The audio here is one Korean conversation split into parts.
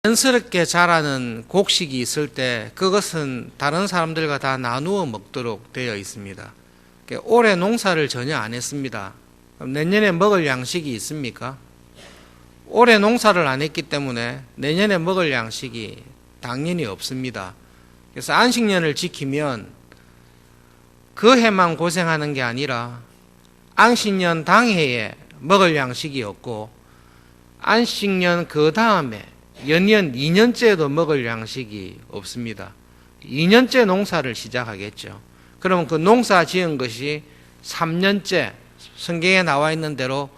자연스럽게 자라는 곡식이 있을 때 그것은 다른 사람들과 다 나누어 먹도록 되어 있습니다. 올해 농사를 전혀 안 했습니다. 그럼 내년에 먹을 양식이 있습니까? 올해 농사를 안 했기 때문에 내년에 먹을 양식이 당연히 없습니다. 그래서 안식년을 지키면 그 해만 고생하는 게 아니라 안식년 당해에 먹을 양식이 없고 안식년 그 다음에 연년 2년째에도 먹을 양식이 없습니다. 2년째 농사를 시작하겠죠. 그러면 그 농사 지은 것이 3년째, 성경에 나와 있는 대로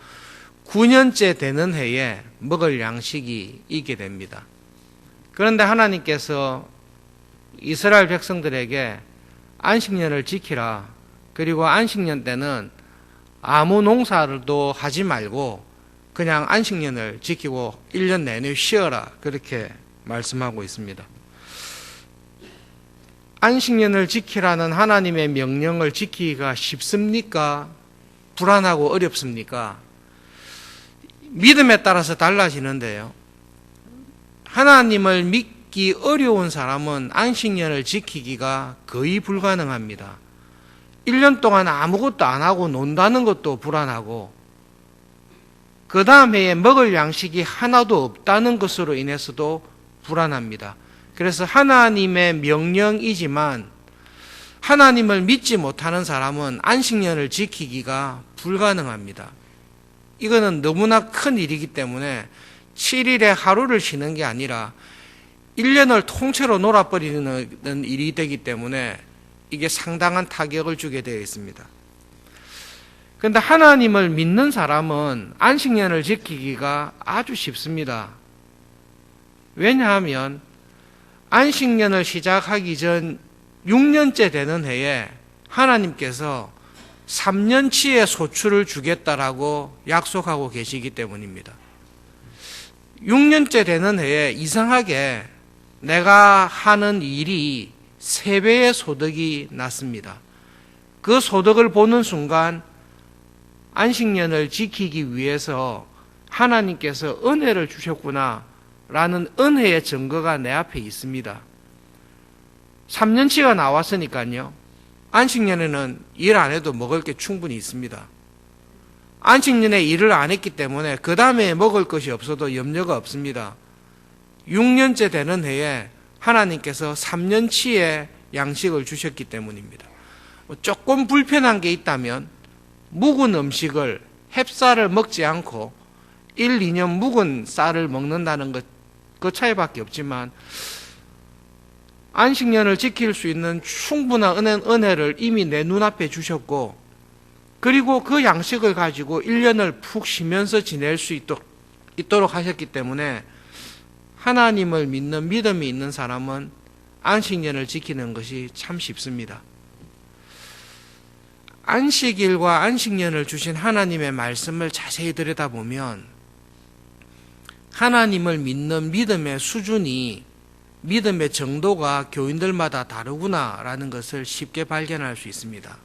9년째 되는 해에 먹을 양식이 있게 됩니다. 그런데 하나님께서 이스라엘 백성들에게 안식년을 지키라. 그리고 안식년 때는 아무 농사도 하지 말고 그냥 안식년을 지키고 1년 내내 쉬어라. 그렇게 말씀하고 있습니다. 안식년을 지키라는 하나님의 명령을 지키기가 쉽습니까? 불안하고 어렵습니까? 믿음에 따라서 달라지는데요. 하나님을 믿기 어려운 사람은 안식년을 지키기가 거의 불가능합니다. 1년 동안 아무것도 안 하고 논다는 것도 불안하고 그 다음 해에 먹을 양식이 하나도 없다는 것으로 인해서도 불안합니다. 그래서 하나님의 명령이지만 하나님을 믿지 못하는 사람은 안식년을 지키기가 불가능합니다. 이거는 너무나 큰 일이기 때문에 7일에 하루를 쉬는 게 아니라 1년을 통째로 놀아버리는 일이 되기 때문에 이게 상당한 타격을 주게 되어 있습니다. 그런데 하나님을 믿는 사람은 안식년을 지키기가 아주 쉽습니다. 왜냐하면 안식년을 시작하기 전 6년째 되는 해에 하나님께서 3년치의 소출을 주겠다라고 약속하고 계시기 때문입니다. 6년째 되는 해에 이상하게 내가 하는 일이 3배의 소득이 났습니다. 그 소득을 보는 순간 안식년을 지키기 위해서 하나님께서 은혜를 주셨구나 라는 은혜의 증거가 내 앞에 있습니다. 3년치가 나왔으니까요. 안식년에는 일 안 해도 먹을 게 충분히 있습니다. 안식년에 일을 안 했기 때문에 그 다음에 먹을 것이 없어도 염려가 없습니다. 6년째 되는 해에 하나님께서 3년치의 양식을 주셨기 때문입니다. 조금 불편한 게 있다면 묵은 음식을 햅쌀을 먹지 않고 1, 2년 묵은 쌀을 먹는다는 것, 그 차이밖에 없지만 안식년을 지킬 수 있는 충분한 은혜를 이미 내 눈앞에 주셨고 그리고 그 양식을 가지고 1년을 푹 쉬면서 지낼 수 있도록 하셨기 때문에 하나님을 믿는 믿음이 있는 사람은 안식년을 지키는 것이 참 쉽습니다. 안식일과 안식년을 주신 하나님의 말씀을 자세히 들여다보면 하나님을 믿는 믿음의 수준이 믿음의 정도가 교인들마다 다르구나라는 것을 쉽게 발견할 수 있습니다.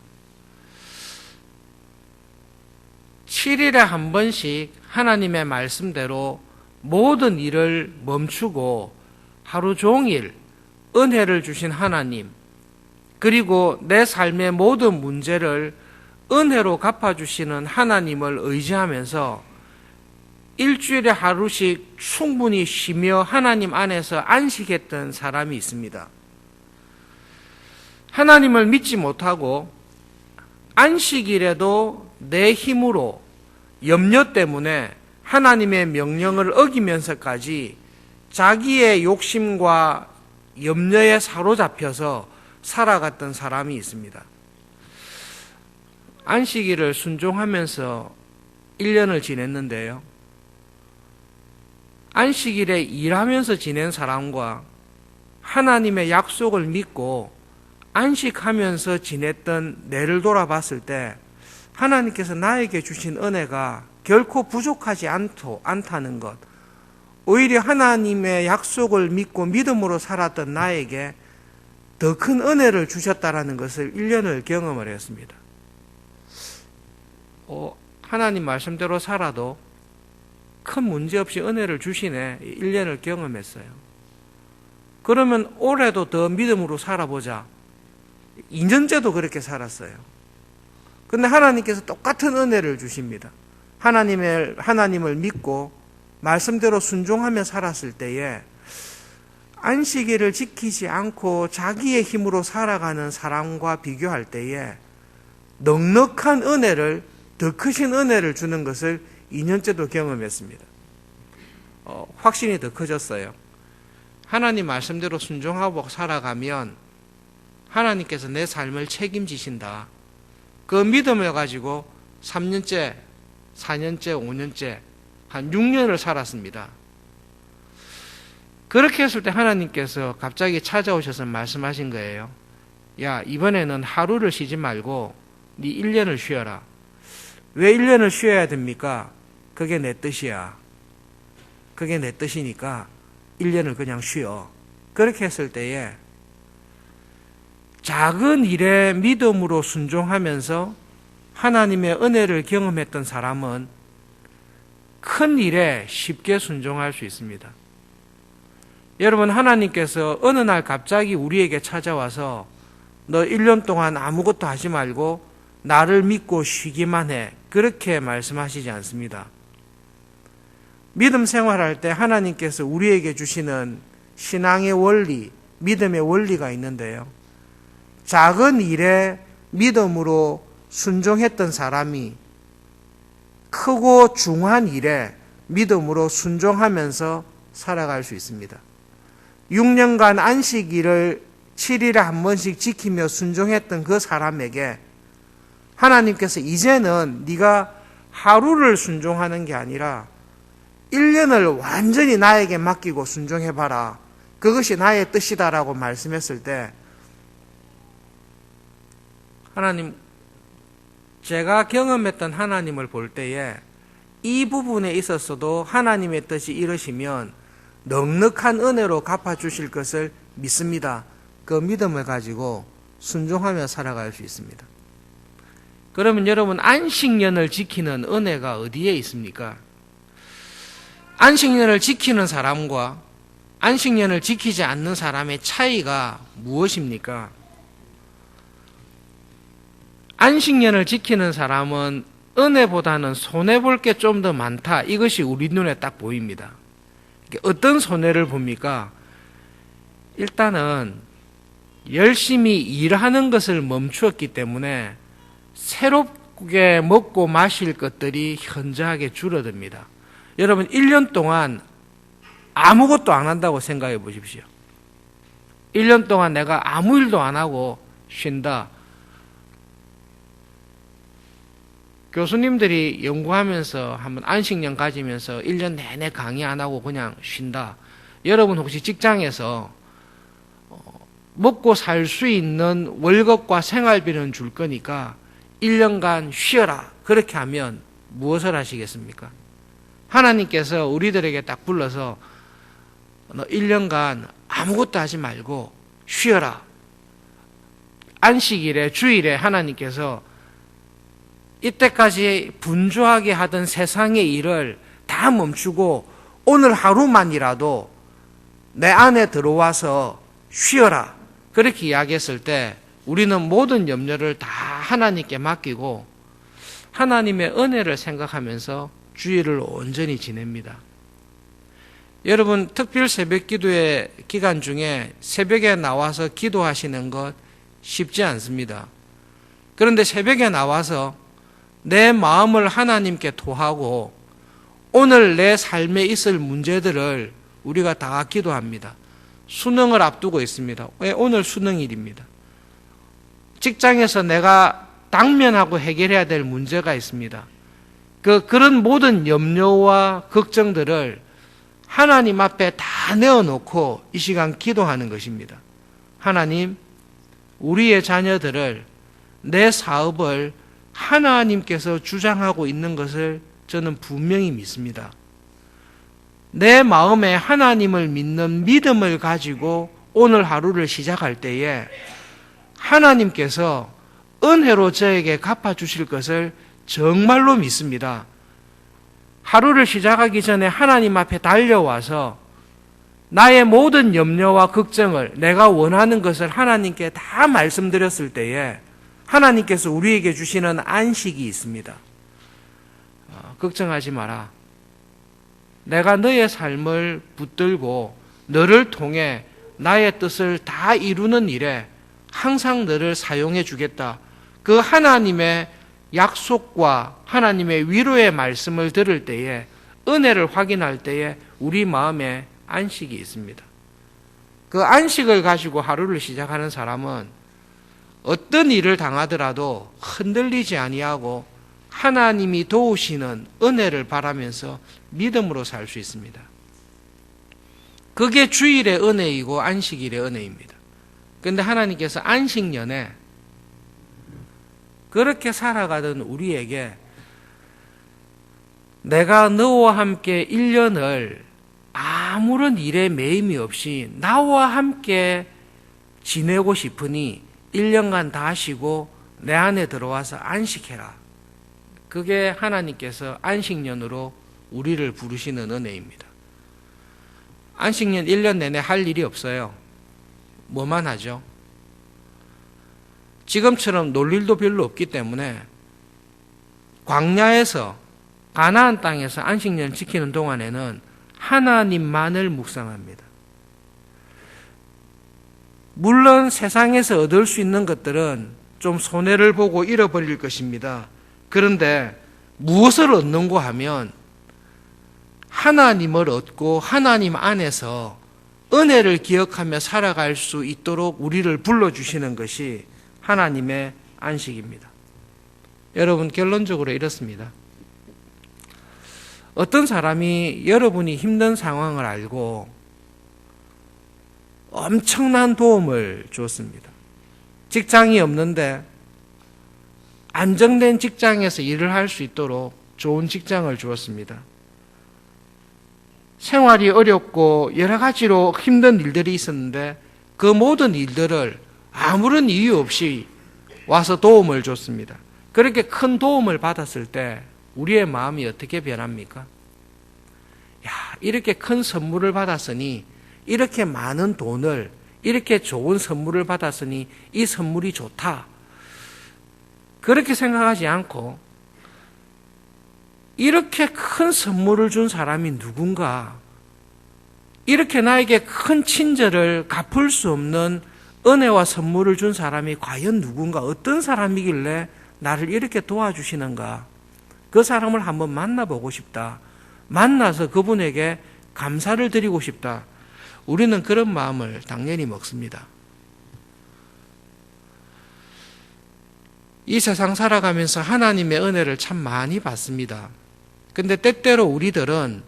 7일에 한 번씩 하나님의 말씀대로 모든 일을 멈추고 하루 종일 은혜를 주신 하나님, 그리고 내 삶의 모든 문제를 은혜로 갚아주시는 하나님을 의지하면서 일주일에 하루씩 충분히 쉬며 하나님 안에서 안식했던 사람이 있습니다. 하나님을 믿지 못하고 안식일에도 내 힘으로 염려 때문에 하나님의 명령을 어기면서까지 자기의 욕심과 염려에 사로잡혀서 살아갔던 사람이 있습니다. 안식일을 순종하면서 1년을 지냈는데요. 안식일에 일하면서 지낸 사람과 하나님의 약속을 믿고 안식하면서 지냈던 내를 돌아봤을 때 하나님께서 나에게 주신 은혜가 결코 부족하지 않다는 것, 오히려 하나님의 약속을 믿고 믿음으로 살았던 나에게 더 큰 은혜를 주셨다라는 것을 1년을 경험을 했습니다. 하나님 말씀대로 살아도 큰 문제 없이 은혜를 주시네. 1년을 경험했어요. 그러면 올해도 더 믿음으로 살아보자. 2년째도 그렇게 살았어요. 근데 하나님께서 똑같은 은혜를 주십니다. 하나님을 믿고 말씀대로 순종하며 살았을 때에 안식일을 지키지 않고 자기의 힘으로 살아가는 사람과 비교할 때에 넉넉한 은혜를, 더 크신 은혜를 주는 것을 2년째도 경험했습니다. 확신이 더 커졌어요. 하나님 말씀대로 순종하고 살아가면 하나님께서 내 삶을 책임지신다. 그 믿음을 가지고 3년째, 4년째, 5년째, 한 6년을 살았습니다. 그렇게 했을 때 하나님께서 갑자기 찾아오셔서 말씀하신 거예요. 야, 이번에는 하루를 쉬지 말고 네 1년을 쉬어라. 왜 1년을 쉬어야 됩니까? 그게 내 뜻이야. 그게 내 뜻이니까 1년을 그냥 쉬어. 그렇게 했을 때에 작은 일에 믿음으로 순종하면서 하나님의 은혜를 경험했던 사람은 큰 일에 쉽게 순종할 수 있습니다. 여러분, 하나님께서 어느 날 갑자기 우리에게 찾아와서 너 1년 동안 아무것도 하지 말고 나를 믿고 쉬기만 해. 그렇게 말씀하시지 않습니다. 믿음 생활할 때 하나님께서 우리에게 주시는 신앙의 원리, 믿음의 원리가 있는데요. 작은 일에 믿음으로 순종했던 사람이 크고 중한 일에 믿음으로 순종하면서 살아갈 수 있습니다. 6년간 안식일을 7일에 한 번씩 지키며 순종했던 그 사람에게 하나님께서 이제는 네가 하루를 순종하는 게 아니라 1년을 완전히 나에게 맡기고 순종해봐라. 그것이 나의 뜻이다라고 말씀했을 때 하나님, 제가 경험했던 하나님을 볼 때에 이 부분에 있어서도 하나님의 뜻이 이러시면 넉넉한 은혜로 갚아주실 것을 믿습니다. 그 믿음을 가지고 순종하며 살아갈 수 있습니다. 그러면 여러분, 안식년을 지키는 은혜가 어디에 있습니까? 안식년을 지키는 사람과 안식년을 지키지 않는 사람의 차이가 무엇입니까? 안식년을 지키는 사람은 은혜보다는 손해볼 게 좀 더 많다. 이것이 우리 눈에 딱 보입니다. 어떤 손해를 봅니까? 일단은 열심히 일하는 것을 멈추었기 때문에 새롭게 먹고 마실 것들이 현저하게 줄어듭니다. 여러분, 1년 동안 아무것도 안 한다고 생각해 보십시오. 1년 동안 내가 아무 일도 안 하고 쉰다. 교수님들이 연구하면서 한번 안식년 가지면서 1년 내내 강의 안 하고 그냥 쉰다. 여러분 혹시 직장에서 먹고 살 수 있는 월급과 생활비는 줄 거니까 1년간 쉬어라. 그렇게 하면 무엇을 하시겠습니까? 하나님께서 우리들에게 딱 불러서 너 1년간 아무것도 하지 말고 쉬어라. 안식일에, 주일에 하나님께서 이때까지 분주하게 하던 세상의 일을 다 멈추고 오늘 하루만이라도 내 안에 들어와서 쉬어라. 그렇게 이야기했을 때 우리는 모든 염려를 다 하나님께 맡기고 하나님의 은혜를 생각하면서 주일을 온전히 지냅니다. 여러분, 특별 새벽 기도의 기간 중에 새벽에 나와서 기도하시는 것 쉽지 않습니다. 그런데 새벽에 나와서 내 마음을 하나님께 토하고 오늘 내 삶에 있을 문제들을 우리가 다 기도합니다. 수능을 앞두고 있습니다. 왜? 오늘 수능일입니다. 직장에서 내가 당면하고 해결해야 될 문제가 있습니다. 그런 모든 염려와 걱정들을 하나님 앞에 다 내어놓고 이 시간 기도하는 것입니다. 하나님, 우리의 자녀들을, 내 사업을 하나님께서 주장하고 있는 것을 저는 분명히 믿습니다. 내 마음에 하나님을 믿는 믿음을 가지고 오늘 하루를 시작할 때에 하나님께서 은혜로 저에게 갚아주실 것을 정말로 믿습니다. 하루를 시작하기 전에 하나님 앞에 달려와서 나의 모든 염려와 걱정을, 내가 원하는 것을 하나님께 다 말씀드렸을 때에 하나님께서 우리에게 주시는 안식이 있습니다. 걱정하지 마라. 내가 너의 삶을 붙들고 너를 통해 나의 뜻을 다 이루는 일에 항상 너를 사용해 주겠다. 그 하나님의 약속과 하나님의 위로의 말씀을 들을 때에, 은혜를 확인할 때에 우리 마음에 안식이 있습니다. 그 안식을 가지고 하루를 시작하는 사람은 어떤 일을 당하더라도 흔들리지 아니하고 하나님이 도우시는 은혜를 바라면서 믿음으로 살 수 있습니다. 그게 주일의 은혜이고 안식일의 은혜입니다. 그런데 하나님께서 안식년에 그렇게 살아가던 우리에게 내가 너와 함께 1년을 아무런 일에 매임이 없이 나와 함께 지내고 싶으니 1년간 다 쉬고 내 안에 들어와서 안식해라. 그게 하나님께서 안식년으로 우리를 부르시는 은혜입니다. 안식년 1년 내내 할 일이 없어요. 뭐만 하죠? 지금처럼 놀 일도 별로 없기 때문에 광야에서, 가나안 땅에서 안식년을 지키는 동안에는 하나님만을 묵상합니다. 물론 세상에서 얻을 수 있는 것들은 좀 손해를 보고 잃어버릴 것입니다. 그런데 무엇을 얻는고 하면 하나님을 얻고 하나님 안에서 은혜를 기억하며 살아갈 수 있도록 우리를 불러주시는 것이 하나님의 안식입니다. 여러분, 결론적으로 이렇습니다. 어떤 사람이 여러분이 힘든 상황을 알고 엄청난 도움을 주었습니다. 직장이 없는데 안정된 직장에서 일을 할 수 있도록 좋은 직장을 주었습니다. 생활이 어렵고 여러 가지로 힘든 일들이 있었는데 그 모든 일들을 아무런 이유 없이 와서 도움을 줬습니다. 그렇게 큰 도움을 받았을 때 우리의 마음이 어떻게 변합니까? 야, 이렇게 큰 선물을 받았으니, 이렇게 많은 돈을, 이렇게 좋은 선물을 받았으니 이 선물이 좋다. 그렇게 생각하지 않고 이렇게 큰 선물을 준 사람이 누군가, 이렇게 나에게 큰 친절을 갚을 수 없는 은혜와 선물을 준 사람이 과연 누군가, 어떤 사람이길래 나를 이렇게 도와주시는가, 그 사람을 한번 만나보고 싶다. 만나서 그분에게 감사를 드리고 싶다. 우리는 그런 마음을 당연히 먹습니다. 이 세상 살아가면서 하나님의 은혜를 참 많이 받습니다. 근데 때때로 우리들은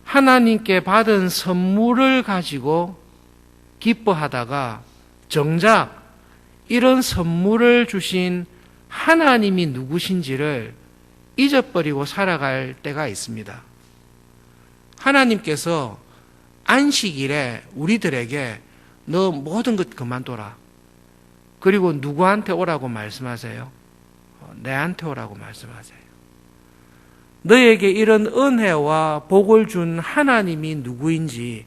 하나님께 받은 선물을 가지고 기뻐하다가 정작 이런 선물을 주신 하나님이 누구신지를 잊어버리고 살아갈 때가 있습니다. 하나님께서 안식일에 우리들에게 너 모든 것 그만둬라. 그리고 누구한테 오라고 말씀하세요? 내한테 오라고 말씀하세요. 너에게 이런 은혜와 복을 준 하나님이 누구인지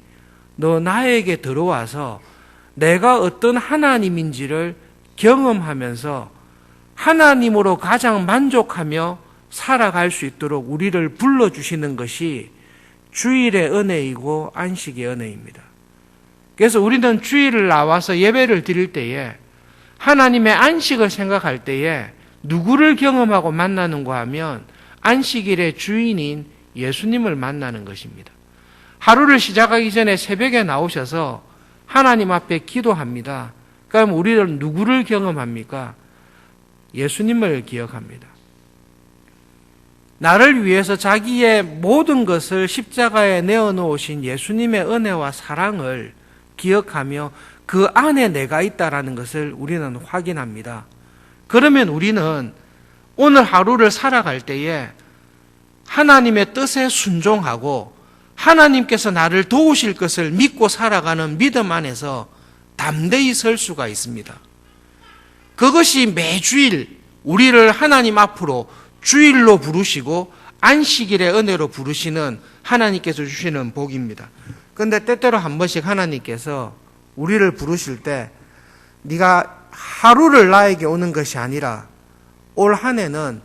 너 나에게 들어와서 내가 어떤 하나님인지를 경험하면서 하나님으로 가장 만족하며 살아갈 수 있도록 우리를 불러주시는 것이 주일의 은혜이고 안식의 은혜입니다. 그래서 우리는 주일을 나와서 예배를 드릴 때에 하나님의 안식을 생각할 때에 누구를 경험하고 만나는가 하면 안식일의 주인인 예수님을 만나는 것입니다. 하루를 시작하기 전에 새벽에 나오셔서 하나님 앞에 기도합니다. 그럼 우리는 누구를 경험합니까? 예수님을 기억합니다. 나를 위해서 자기의 모든 것을 십자가에 내어놓으신 예수님의 은혜와 사랑을 기억하며 그 안에 내가 있다라는 것을 우리는 확인합니다. 그러면 우리는 오늘 하루를 살아갈 때에 하나님의 뜻에 순종하고 하나님께서 나를 도우실 것을 믿고 살아가는 믿음 안에서 담대히 설 수가 있습니다. 그것이 매주일 우리를 하나님 앞으로 주일로 부르시고 안식일의 은혜로 부르시는 하나님께서 주시는 복입니다. 그런데 때때로 한 번씩 하나님께서 우리를 부르실 때 네가 하루를 나에게 오는 것이 아니라 올 한 해는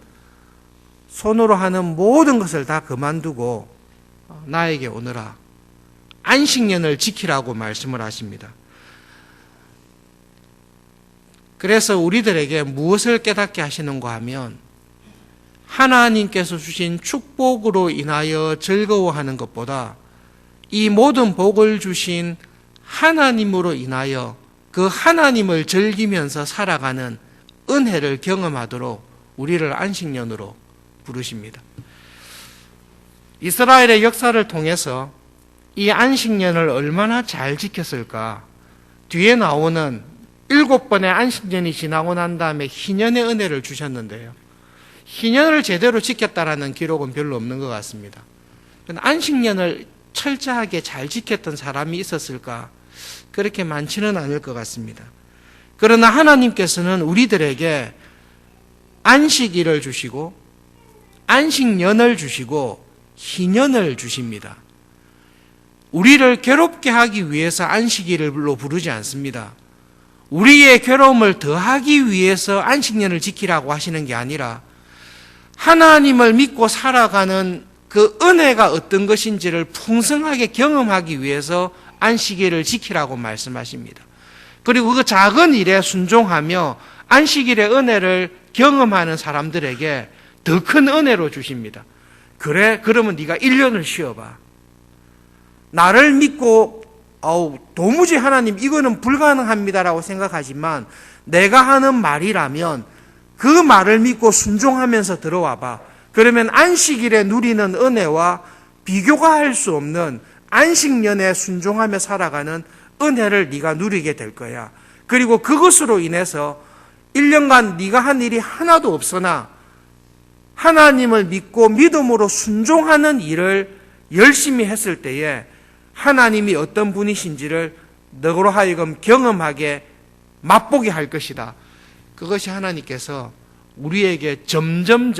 손으로 하는 모든 것을 다 그만두고 나에게 오너라. 안식년을 지키라고 말씀을 하십니다. 그래서 우리들에게 무엇을 깨닫게 하시는가 하면 하나님께서 주신 축복으로 인하여 즐거워하는 것보다 이 모든 복을 주신 하나님으로 인하여 그 하나님을 즐기면서 살아가는 은혜를 경험하도록 우리를 안식년으로 부르십니다. 이스라엘의 역사를 통해서 이 안식년을 얼마나 잘 지켰을까? 뒤에 나오는 7번의 안식년이 지나고 난 다음에 희년의 은혜를 주셨는데요. 희년을 제대로 지켰다라는 기록은 별로 없는 것 같습니다. 안식년을 철저하게 잘 지켰던 사람이 있었을까? 그렇게 많지는 않을 것 같습니다. 그러나 하나님께서는 우리들에게 안식일을 주시고 안식년을 주시고 희년을 주십니다. 우리를 괴롭게 하기 위해서 안식일로 부르지 않습니다. 우리의 괴로움을 더하기 위해서 안식년을 지키라고 하시는 게 아니라 하나님을 믿고 살아가는 그 은혜가 어떤 것인지를 풍성하게 경험하기 위해서 안식일을 지키라고 말씀하십니다. 그리고 그 작은 일에 순종하며 안식일의 은혜를 경험하는 사람들에게 더 큰 은혜로 주십니다. 그래? 그러면 네가 1년을 쉬어봐. 나를 믿고 도무지 하나님 이거는 불가능합니다라고 생각하지만 내가 하는 말이라면 그 말을 믿고 순종하면서 들어와봐. 그러면 안식일에 누리는 은혜와 비교가 할 수 없는 안식년에 순종하며 살아가는 은혜를 네가 누리게 될 거야. 그리고 그것으로 인해서 1년간 네가 한 일이 하나도 없으나 하나님을 믿고 믿음으로 순종하는 일을 열심히 했을 때에 하나님이 어떤 분이신지를 너로 하여금 경험하게 맛보게 할 것이다. 그것이 하나님께서 우리에게 점점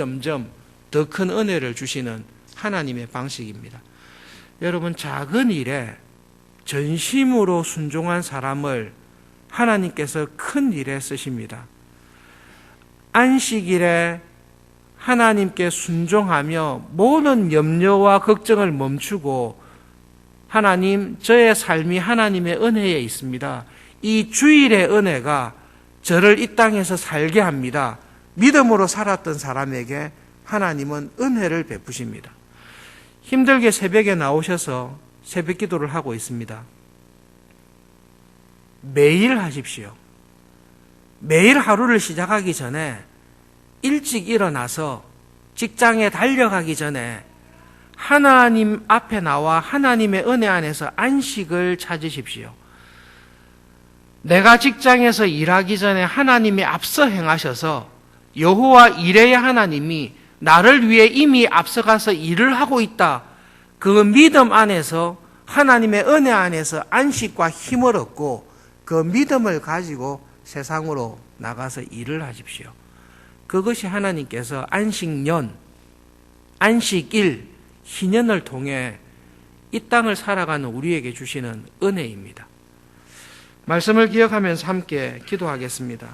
더 큰 은혜를 주시는 하나님의 방식입니다. 여러분, 작은 일에 전심으로 순종한 사람을 하나님께서 큰 일에 쓰십니다. 안식일에 하나님께 순종하며 모든 염려와 걱정을 멈추고 하나님, 저의 삶이 하나님의 은혜에 있습니다. 이 주일의 은혜가 저를 이 땅에서 살게 합니다. 믿음으로 살았던 사람에게 하나님은 은혜를 베푸십니다. 힘들게 새벽에 나오셔서 새벽 기도를 하고 있습니다. 매일 하십시오. 매일 하루를 시작하기 전에 일찍 일어나서 직장에 달려가기 전에 하나님 앞에 나와 하나님의 은혜 안에서 안식을 찾으십시오. 내가 직장에서 일하기 전에 하나님이 앞서 행하셔서 여호와 이레의 하나님이 나를 위해 이미 앞서가서 일을 하고 있다. 그 믿음 안에서 하나님의 은혜 안에서 안식과 힘을 얻고 그 믿음을 가지고 세상으로 나가서 일을 하십시오. 그것이 하나님께서 안식년, 안식일, 희년을 통해 이 땅을 살아가는 우리에게 주시는 은혜입니다. 말씀을 기억하면서 함께 기도하겠습니다.